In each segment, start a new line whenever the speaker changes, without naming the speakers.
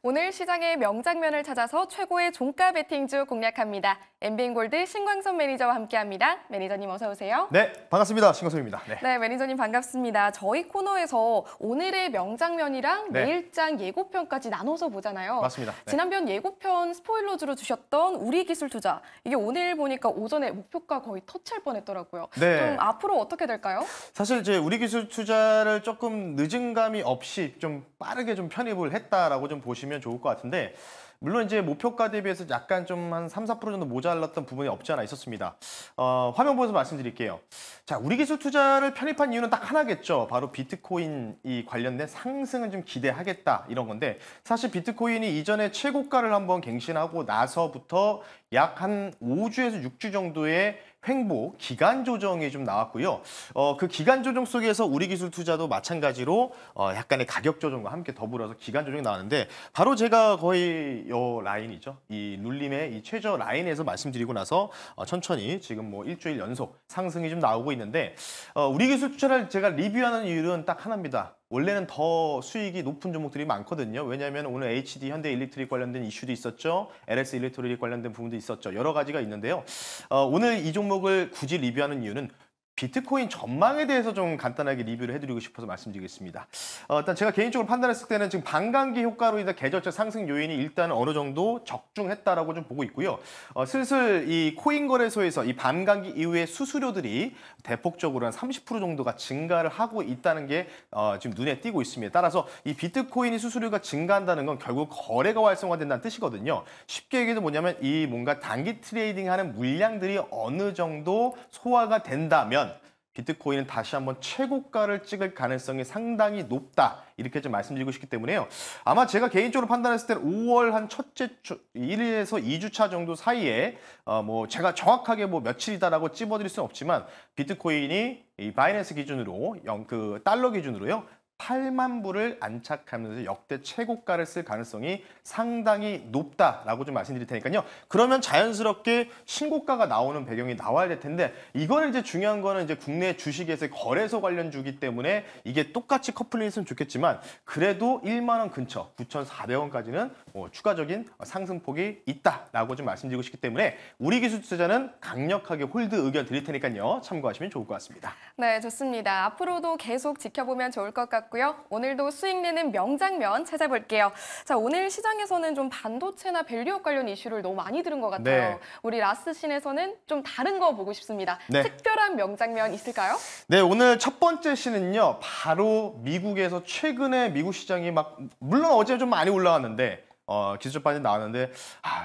오늘 시장의 명장면을 찾아서 최고의 종가 베팅주 공략합니다. 엠비엔골드 신광선 매니저와 함께합니다. 매니저님 어서 오세요.
네, 반갑습니다. 신광선입니다. 네.
네, 매니저님 반갑습니다. 저희 코너에서 오늘의 명장면이랑
네.
내일장 예고편까지 나눠서 보잖아요.
맞습니다. 네.
지난번 예고편 스포일러주로 주셨던 우리기술투자, 이게 오늘 보니까 오전에 목표가 거의 터치할 뻔했더라고요.
네.
좀 앞으로 어떻게 될까요?
사실 이제 우리 기술 투자를 조금 늦은 감이 없이 좀 빠르게 좀 편입을 했다라고 좀 보시면 좋을 것 같은데, 물론 이제 목표가 대비해서 약간 좀 한 3, 4% 정도 모자랐던 부분이 없지 않아 있었습니다. 화면 보면서 말씀드릴게요. 자, 우리 기술 투자를 편입한 이유는 딱 하나겠죠. 바로 비트코인이 관련된 상승을 좀 기대하겠다 이런 건데, 사실 비트코인이 이전에 최고가를 한번 갱신하고 나서부터 약 한 5주에서 6주 정도의 횡보, 기간 조정이 좀 나왔고요. 그 기간 조정 속에서 우리 기술 투자도 마찬가지로 약간의 가격 조정과 함께 더불어서 기간 조정이 나왔는데, 바로 제가 거의 요 라인이죠. 이 눌림의 이 최저 라인에서 말씀드리고 나서 천천히 지금 뭐 일주일 연속 상승이 좀 나오고 있는데, 우리 기술 투자를 제가 리뷰하는 이유는 딱 하나입니다. 원래는 더 수익이 높은 종목들이 많거든요. 왜냐하면 오늘 HD 현대 일렉트릭 관련된 이슈도 있었죠. LS 일렉트릭 관련된 부분도 있었죠. 여러 가지가 있는데요. 오늘 이 종목을 굳이 리뷰하는 이유는 비트코인 전망에 대해서 좀 간단하게 리뷰를 해드리고 싶어서 말씀드리겠습니다. 일단 제가 개인적으로 판단했을 때는 지금 반감기 효과로 인해 계절적 상승 요인이 일단 어느 정도 적중했다라고 좀 보고 있고요. 슬슬 이 코인 거래소에서 이 반감기 이후에 수수료들이 대폭적으로 한 30% 정도가 증가를 하고 있다는 게 지금 눈에 띄고 있습니다. 따라서 이 비트코인이 수수료가 증가한다는 건 결국 거래가 활성화된다는 뜻이거든요. 쉽게 얘기해서 뭐냐면 이 뭔가 단기 트레이딩하는 물량들이 어느 정도 소화가 된다면 비트코인은 다시 한번 최고가를 찍을 가능성이 상당히 높다. 이렇게 좀 말씀드리고 싶기 때문에요. 아마 제가 개인적으로 판단했을 때는 5월 한 첫째 주, 1에서 2주차 정도 사이에 뭐 제가 정확하게 뭐 며칠이다라고 찝어드릴 수는 없지만 비트코인이 이 바이낸스 기준으로 그 달러 기준으로요. 8만 불을 안착하면서 역대 최고가를 쓸 가능성이 상당히 높다라고 좀 말씀드릴 테니까요. 그러면 자연스럽게 신고가가 나오는 배경이 나와야 될 텐데, 이거는 이제 중요한 거는 이제 국내 주식에서의 거래소 관련주기 때문에 이게 똑같이 커플링 했으면 좋겠지만, 그래도 1만 원 근처 9,400원까지는 추가적인 상승폭이 있다라고 좀 말씀드리고 싶기 때문에 우리 기술 투자자는 강력하게 홀드 의견 드릴 테니까요. 참고하시면 좋을 것 같습니다.
네, 좋습니다. 앞으로도 계속 지켜보면 좋을 것 같고요. 오늘도 수익 내는 명장면 찾아볼게요. 자, 오늘 시장에서는 좀 반도체나 밸류업 관련 이슈를 너무 많이 들은 것 같아요.
네.
우리 라스신에서는 좀 다른 거 보고 싶습니다.
네.
특별한 명장면 있을까요?
네, 오늘 첫 번째 시는요. 바로 미국에서 최근에 미국 시장이 물론 어제 좀 많이 올라왔는데 기술적 반등이 나왔는데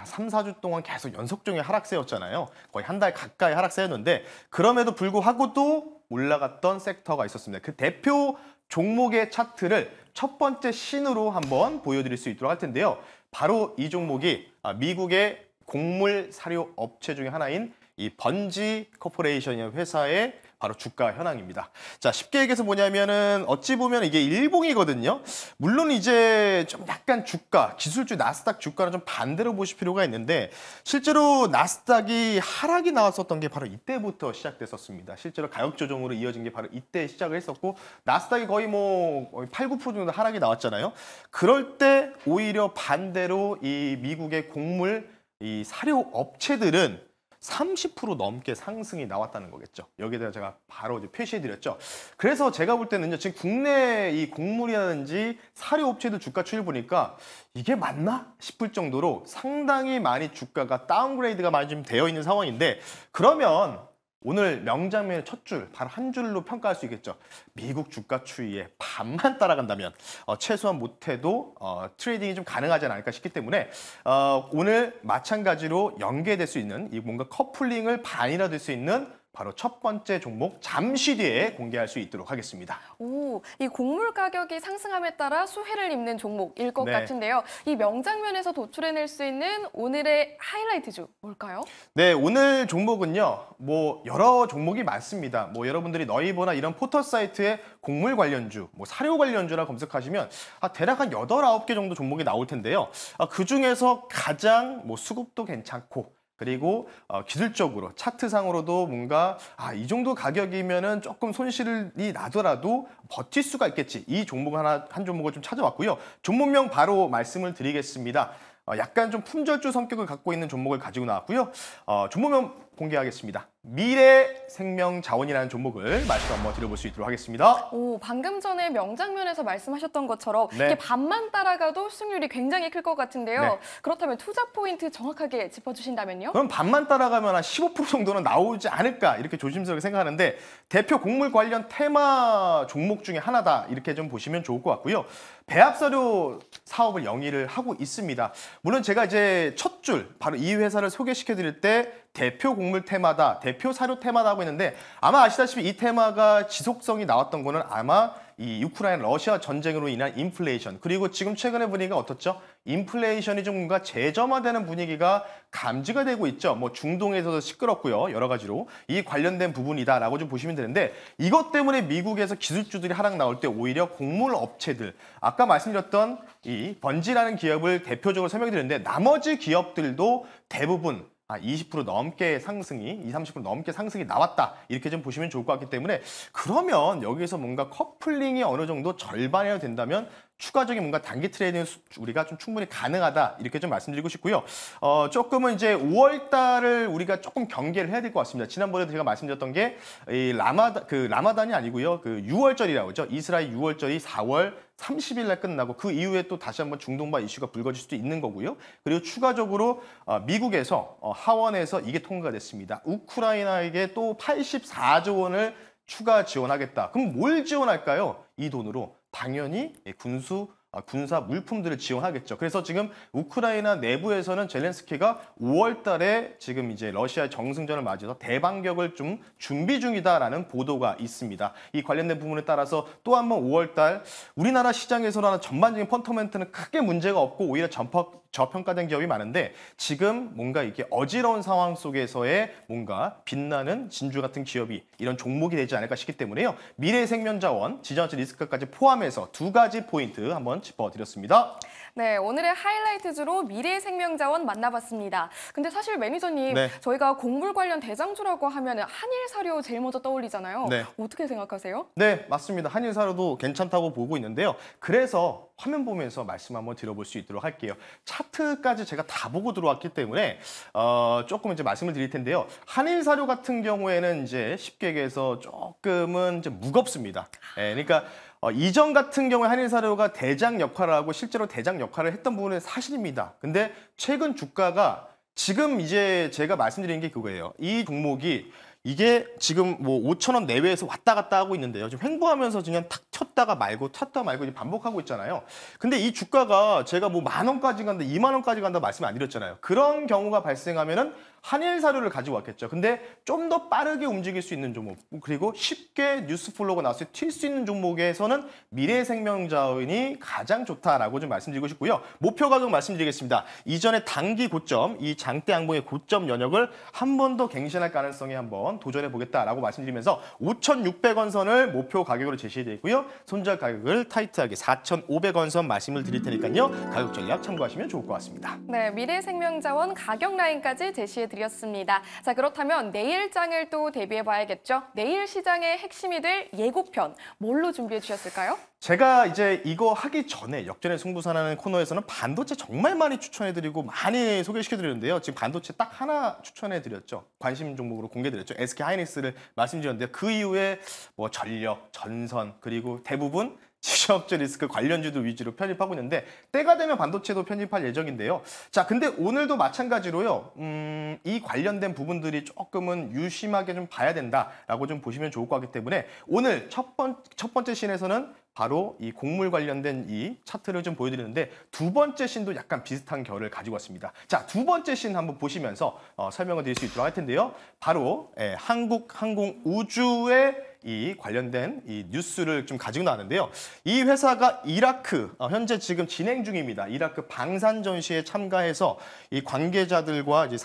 3, 4주 동안 계속 연속적인 하락세였잖아요. 거의 한 달 가까이 하락세였는데, 그럼에도 불구하고도 올라갔던 섹터가 있었습니다. 그 대표 종목의 차트를 첫 번째 신으로 한번 보여드릴 수 있도록 할 텐데요. 바로 이 종목이 미국의 곡물 사료 업체 중에 하나인 이 번지 코퍼레이션이라는 회사의 바로 주가 현황입니다. 자, 쉽게 얘기해서 뭐냐면은 어찌 보면 이게 일봉이거든요. 물론 이제 좀 약간 주가, 기술주 나스닥 주가는 좀 반대로 보실 필요가 있는데, 실제로 나스닥이 하락이 나왔었던 게 바로 이때부터 시작됐었습니다. 실제로 가격 조정으로 이어진 게 바로 이때 시작을 했었고, 나스닥이 거의 뭐 8, 9% 정도 하락이 나왔잖아요. 그럴 때 오히려 반대로 이 미국의 곡물, 이 사료 업체들은 30% 넘게 상승이 나왔다는 거겠죠. 여기에 대해 제가 바로 이제 표시해드렸죠. 그래서 제가 볼 때는요, 지금 국내 이 곡물이라든지 사료 업체들 주가 추이를 보니까 이게 맞나 싶을 정도로 상당히 많이 주가가 다운그레이드가 많이 좀 되어 있는 상황인데, 그러면 오늘 명장면의 첫 줄, 바로 한 줄로 평가할 수 있겠죠. 미국 주가 추이의 반만 따라간다면 최소한 못해도 트레이딩이 좀 가능하지 않을까 싶기 때문에 오늘 마찬가지로 연계될 수 있는 이 뭔가 커플링을 반이라 될 수 있는 바로 첫 번째 종목 잠시 뒤에 공개할 수 있도록 하겠습니다.
오, 이 곡물 가격이 상승함에 따라 수혜를 입는 종목일 것 같은데요. 이 명장면에서 도출해낼 수 있는 오늘의 하이라이트주 뭘까요?
네, 오늘 종목은요. 뭐 여러 종목이 많습니다. 뭐 여러분들이 너이버나 이런 포털 사이트에 곡물 관련주, 뭐 사료 관련주라 검색하시면 대략 한 8, 9개 정도 종목이 나올 텐데요. 그중에서 가장 뭐 수급도 괜찮고 그리고 기술적으로 차트상으로도 뭔가 이 정도 가격이면은 조금 손실이 나더라도 버틸 수가 있겠지. 이 종목 한 종목을 좀 찾아왔고요. 종목명 바로 말씀을 드리겠습니다. 약간 좀 품절주 성격을 갖고 있는 종목을 가지고 나왔고요. 종목명 공개하겠습니다. 미래생명자원이라는 종목을 말씀 한번 드려볼 수 있도록 하겠습니다.
오, 방금 전에 명장면에서 말씀하셨던 것처럼
네.
이게 반만 따라가도 수익률이 굉장히 클 것 같은데요.
네.
그렇다면 투자 포인트 정확하게 짚어주신다면요?
그럼 반만 따라가면 한 15% 정도는 나오지 않을까 이렇게 조심스럽게 생각하는데 대표 곡물 관련 테마 종목 중에 하나다 이렇게 좀 보시면 좋을 것 같고요. 배합사료 사업을 영위를 하고 있습니다. 물론 제가 이제 첫 줄 바로 이 회사를 소개시켜 드릴 때 대표 곡물 테마다, 대표 사료 테마다 하고 있는데 아마 아시다시피 이 테마가 지속성이 나왔던 거는 아마 이 우크라이나 러시아 전쟁으로 인한 인플레이션 그리고 지금 최근에 분위기가 어떻죠? 인플레이션이 좀 뭔가 재점화되는 분위기가 감지가 되고 있죠. 뭐 중동에서도 시끄럽고요. 여러 가지로 이 관련된 부분이다라고 좀 보시면 되는데 이것 때문에 미국에서 기술주들이 하락 나올 때 오히려 곡물 업체들 아까 말씀드렸던 이 번지라는 기업을 대표적으로 설명드렸는데 나머지 기업들도 대부분 20% 넘게 상승이, 30% 넘게 상승이 나왔다. 이렇게 좀 보시면 좋을 것 같기 때문에 그러면 여기서 뭔가 커플링이 어느 정도 절반이나 된다면 추가적인 뭔가 단기 트레이딩 우리가 좀 충분히 가능하다. 이렇게 좀 말씀드리고 싶고요. 조금은 이제 5월 달을 우리가 조금 경계를 해야 될 것 같습니다. 지난번에도 제가 말씀드렸던 게 이 라마단이 아니고요. 그 6월절이라고 하죠. 이스라엘 6월절이 4월 30일 날 끝나고 그 이후에 또 다시 한번 중동바 이슈가 불거질 수도 있는 거고요. 그리고 추가적으로 미국에서 하원에서 이게 통과가 됐습니다. 우크라이나에게 또 84조 원을 추가 지원하겠다. 그럼 뭘 지원할까요? 이 돈으로 당연히 군사 물품들을 지원하겠죠. 그래서 지금 우크라이나 내부에서는 젤렌스키가 5월 달에 지금 이제 러시아의 정승전을 맞이해서 대반격을 좀 준비 중이다라는 보도가 있습니다. 이 관련된 부분에 따라서 또 한 번 5월 달 우리나라 시장에서는 전반적인 펀더멘트는 크게 문제가 없고 오히려 저평가된 기업이 많은데 지금 뭔가 이렇게 어지러운 상황 속에서의 뭔가 빛나는 진주 같은 기업이 이런 종목이 되지 않을까 싶기 때문에요. 미래생명자원, 지정학적 리스크까지 포함해서 두 가지 포인트 한번 짚어드렸습니다.
네, 오늘의 하이라이트주로 미래생명자원 만나봤습니다. 근데 사실 매니저님,
네.
저희가 곡물 관련 대장주라고 하면 한일사료 제일 먼저 떠올리잖아요.
네.
어떻게 생각하세요?
네, 맞습니다. 한일사료도 괜찮다고 보고 있는데요. 그래서 화면 보면서 말씀 한번 드려볼 수 있도록 할게요. 차트까지 제가 다 보고 들어왔기 때문에 조금 이제 말씀을 드릴 텐데요. 한일사료 같은 경우에는 이제 쉽게 얘기해서 조금은 이제 무겁습니다. 네, 그러니까 이전 같은 경우에 한일사료가 대장 역할을 하고 실제로 대장 역할을 했던 부분은 사실입니다. 근데 최근 주가가 지금 이제 제가 말씀드리는 게 그거예요. 이 종목이 이게 지금 뭐 5,000원 내외에서 왔다 갔다 하고 있는데요. 지금 횡보하면서 그냥 탁 쳤다가 말고 이제 반복하고 있잖아요. 근데 이 주가가 제가 뭐 10,000원까지 간다, 20,000원까지 간다 말씀 안 드렸잖아요. 그런 경우가 발생하면은 한일사료를 가지고 왔겠죠. 근데 좀 더 빠르게 움직일 수 있는 종목, 그리고 쉽게 뉴스 플로우가 나왔을 때 튈 수 있는 종목에서는 미래생명자원이 가장 좋다라고 좀 말씀드리고 싶고요. 목표 가격 말씀드리겠습니다. 이전에 단기 고점, 이 장대 양봉의 고점 연역을 한 번 더 갱신할 가능성에 한번 도전해 보겠다라고 말씀드리면서 5,600원 선을 목표 가격으로 제시해 드리고요. 손절 가격을 타이트하게 4,500원 선 말씀을 드릴 테니까요. 가격 전략 참고하시면 좋을 것 같습니다.
네, 미래생명자원 가격 라인까지 제시해드렸습니다. 자, 그렇다면 내일장을 또 대비해봐야겠죠? 내일 시장의 핵심이 될 예고편, 뭘로 준비해 주셨을까요?
제가 이제 이거 하기 전에 역전의 승부사라는 코너에서는 반도체 정말 많이 추천해드리고 많이 소개시켜드렸는데요. 지금 반도체 딱 하나 추천해드렸죠. 관심 종목으로 공개드렸죠. SK 하이닉스를 말씀드렸는데요. 그 이후에 뭐 전력, 전선 그리고 대부분 지정학적 리스크 관련주들 위주로 편입하고 있는데 때가 되면 반도체도 편입할 예정인데요. 자, 근데 오늘도 마찬가지로요. 이 관련된 부분들이 조금은 유심하게 좀 봐야 된다라고 좀 보시면 좋을 것 같기 때문에 오늘 첫 번째 씬에서는 바로 이 곡물 관련된 이 차트를 좀 보여드리는데 두 번째 씬도 약간 비슷한 결을 가지고 왔습니다. 자, 두 번째 씬 한번 보시면서 설명을 드릴 수 있도록 할 텐데요. 바로 한국항공우주의 이 관련된 이 뉴스를 좀 가지고 나왔는데요. 이 회사가 이라크, 현재 지금 진행 중입니다. 이라크 방산 전시에 참가해서 이 관계자들과 이제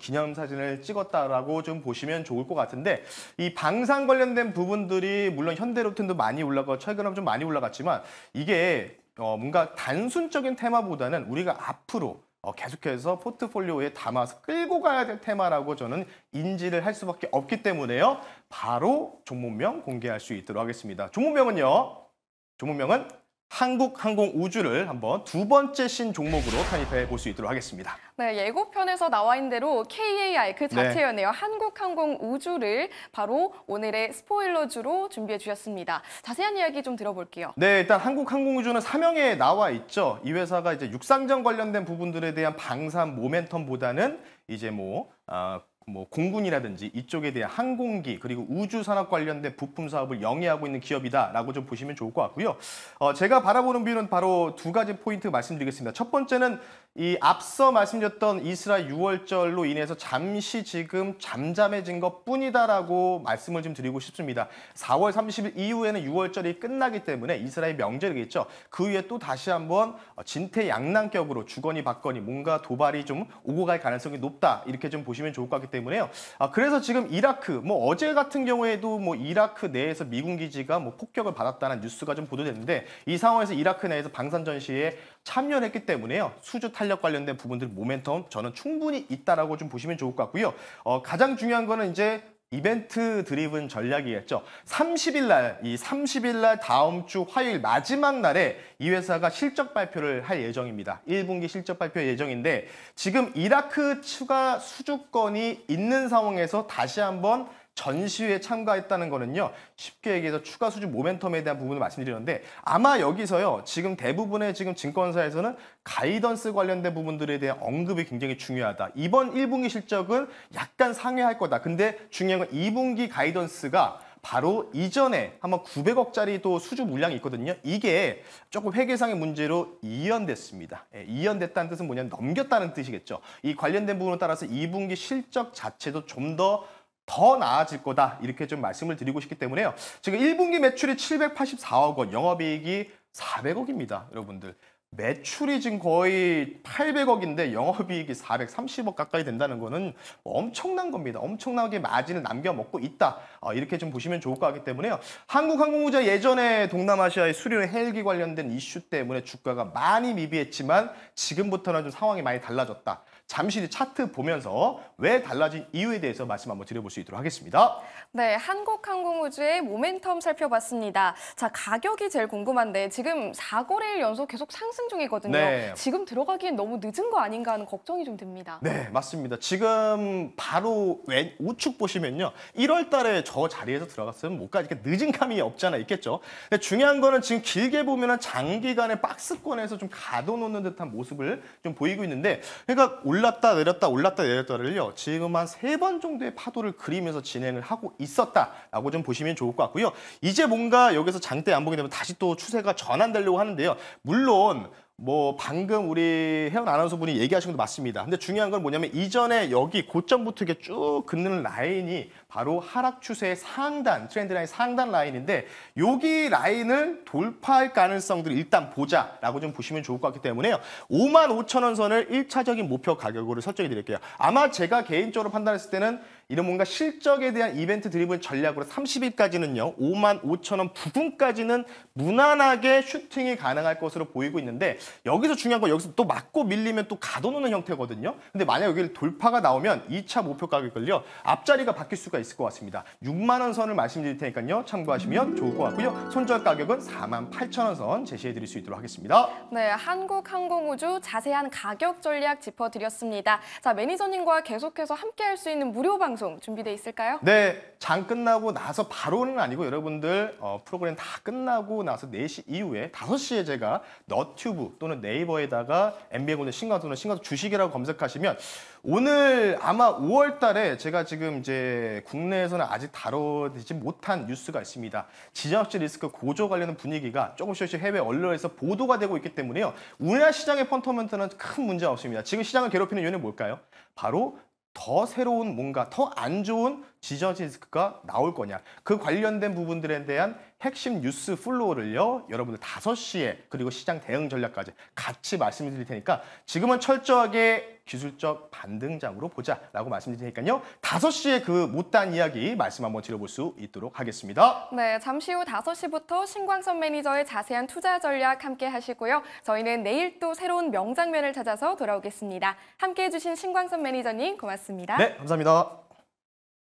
기념사진을 찍었다라고 좀 보시면 좋을 것 같은데 이 방산 관련된 부분들이 물론 현대로템도 많이 올라가고 최근에 좀 많이 올라갔지만 이게 뭔가 단순적인 테마보다는 우리가 앞으로 계속해서 포트폴리오에 담아서 끌고 가야 될 테마라고 저는 인지를 할 수밖에 없기 때문에요. 바로 종목명 공개할 수 있도록 하겠습니다. 종목명은 한국항공우주를 한번 두 번째 신종목으로 편입해 볼 수 있도록 하겠습니다.
네, 예고편에서 나와 있는 대로 KAR 그 자체였네요. 한국항공우주를 바로 오늘의 스포일러주로 준비해 주셨습니다. 자세한 이야기 좀 들어볼게요.
네, 일단 한국항공우주는 사명에 나와 있죠. 이 회사가 이제 육상전 관련된 부분들에 대한 방산 모멘텀보다는 이제 공군이라든지 이쪽에 대한 항공기 그리고 우주 산업 관련된 부품 사업을 영위하고 있는 기업이다라고 좀 보시면 좋을 것 같고요. 제가 바라보는 뷰는 바로 두 가지 포인트 말씀드리겠습니다. 첫 번째는 이 앞서 말씀드렸던 이스라엘 6월절로 인해서 잠시 지금 잠잠해진 것뿐이다라고 말씀을 좀 드리고 싶습니다. 4월 30일 이후에는 6월절이 끝나기 때문에 이스라엘 명절이겠죠. 그 위에 또 다시 한번 진퇴양난격으로 주거니 받거니 뭔가 도발이 좀 오고 갈 가능성이 높다 이렇게 좀 보시면 좋을 것 같기 때문에요. 그래서 지금 이라크 어제 같은 경우에도 이라크 내에서 미군 기지가 폭격을 받았다는 뉴스가 좀 보도됐는데 이 상황에서 이라크 내에서 방산 전시에 참여를 했기 때문에요. 수주 탄력 관련된 부분들 모멘텀 저는 충분히 있다라고 좀 보시면 좋을 것 같고요. 가장 중요한 거는 이제 이벤트 드리븐 전략이겠죠. 30일 날 다음 주 화요일 마지막 날에 이 회사가 실적 발표를 할 예정입니다. 1분기 실적 발표 예정인데 지금 이라크 추가 수주권이 있는 상황에서 다시 한번 전시회에 참가했다는 거는요. 쉽게 얘기해서 추가 수주 모멘텀에 대한 부분을 말씀드리는데 아마 여기서요. 지금 대부분의 지금 증권사에서는 가이던스 관련된 부분들에 대한 언급이 굉장히 중요하다. 이번 1분기 실적은 약간 상회할 거다. 근데 중요한 건 2분기 가이던스가 바로 이전에 한번 900억짜리 또 수주 물량이 있거든요. 이게 조금 회계상의 문제로 이연됐습니다. 이연됐다는 뜻은 뭐냐면 넘겼다는 뜻이겠죠. 이 관련된 부분에 따라서 2분기 실적 자체도 좀 더 나아질 거다 이렇게 좀 말씀을 드리고 싶기 때문에요. 지금 1분기 매출이 784억 원, 영업이익이 400억입니다. 여러분들. 매출이 지금 거의 800억인데 영업이익이 430억 가까이 된다는 거는 엄청난 겁니다. 엄청나게 마진을 남겨먹고 있다. 이렇게 좀 보시면 좋을 것 같기 때문에요. 한국항공우주가 예전에 동남아시아의 수료 헬기 관련된 이슈 때문에 주가가 많이 미비했지만 지금부터는 좀 상황이 많이 달라졌다. 잠시 차트 보면서 왜 달라진 이유에 대해서 말씀 한번 드려볼 수 있도록 하겠습니다.
네, 한국항공우주의 모멘텀 살펴봤습니다. 자, 가격이 제일 궁금한데 지금 4거래일 연속 계속 상승 중이거든요.
네.
지금 들어가기엔 너무 늦은 거 아닌가 하는 걱정이 좀 듭니다.
네, 맞습니다. 지금 바로 우측 보시면요. 1월 달에 저 자리에서 들어갔으면 뭔가 이렇게 늦은 감이 없잖아 있겠죠. 근데 중요한 거는 지금 길게 보면은 장기간의 박스권에서 좀 가둬놓는 듯한 모습을 좀 보이고 있는데 그러니까 올랐다 내렸다 올랐다 내렸다를요. 지금 한 3번 정도의 파도를 그리면서 진행을 하고 있었다라고 좀 보시면 좋을 것 같고요. 이제 뭔가 여기서 장대 안 보게 되면 다시 또 추세가 전환되려고 하는데요. 물론 방금 우리 혜원 아나운서분이 얘기하신 것도 맞습니다. 근데 중요한 건 뭐냐면 이전에 여기 고점부터 이렇게 쭉 긋는 라인이 바로 하락 추세의 상단, 트렌드 라인 상단 라인인데 여기 라인을 돌파할 가능성들을 일단 보자라고 좀 보시면 좋을 것 같기 때문에요. 55,000원 선을 1차적인 목표 가격으로 설정해 드릴게요. 아마 제가 개인적으로 판단했을 때는 이런 뭔가 실적에 대한 이벤트 드리븐 전략으로 30일까지는요. 55,000원 부근까지는 무난하게 슈팅이 가능할 것으로 보이고 있는데 여기서 중요한 건 여기서 또 맞고 밀리면 또 가둬놓는 형태거든요. 근데 만약 여기 돌파가 나오면 2차 목표 가격을요. 앞자리가 바뀔 수가 있을 것 같습니다. 6만 원 선을 말씀드릴 테니까요. 참고하시면 좋을 것 같고요. 손절 가격은 48,000원 선 제시해 드릴 수 있도록 하겠습니다.
네, 한국항공우주 자세한 가격 전략 짚어드렸습니다. 자, 매니저님과 계속해서 함께할 수 있는 무료 방송 준비돼 있을까요?
네, 장 끝나고 나서 바로는 아니고 여러분들 프로그램 다 끝나고 나서 4시 이후에 5시에 제가 너튜브 또는 네이버에다가 NBA 골든 신광 또는 신광 주식이라고 검색하시면 오늘 아마 5월 달에 제가 지금 이제 국내에서는 아직 다뤄지지 못한 뉴스가 있습니다. 지정학적 리스크 고조 관련된 분위기가 조금씩 해외 언론에서 보도가 되고 있기 때문에요. 우리나라 시장의 펀더멘트는 큰 문제가 없습니다. 지금 시장을 괴롭히는 이유는 뭘까요? 바로 더 새로운 뭔가 더 안 좋은 지저지 리스크가 나올 거냐. 그 관련된 부분들에 대한 핵심 뉴스 플로우를요. 여러분들 5시에 그리고 시장 대응 전략까지 같이 말씀드릴 테니까 지금은 철저하게 기술적 반등장으로 보자라고 말씀드릴 테니까요. 5시에 그 못다한 이야기 말씀 한번 드려볼 수 있도록 하겠습니다.
네, 잠시 후 5시부터 신광선 매니저의 자세한 투자 전략 함께 하시고요. 저희는 내일 또 새로운 명장면을 찾아서 돌아오겠습니다. 함께해 주신 신광선 매니저님 고맙습니다.
네, 감사합니다.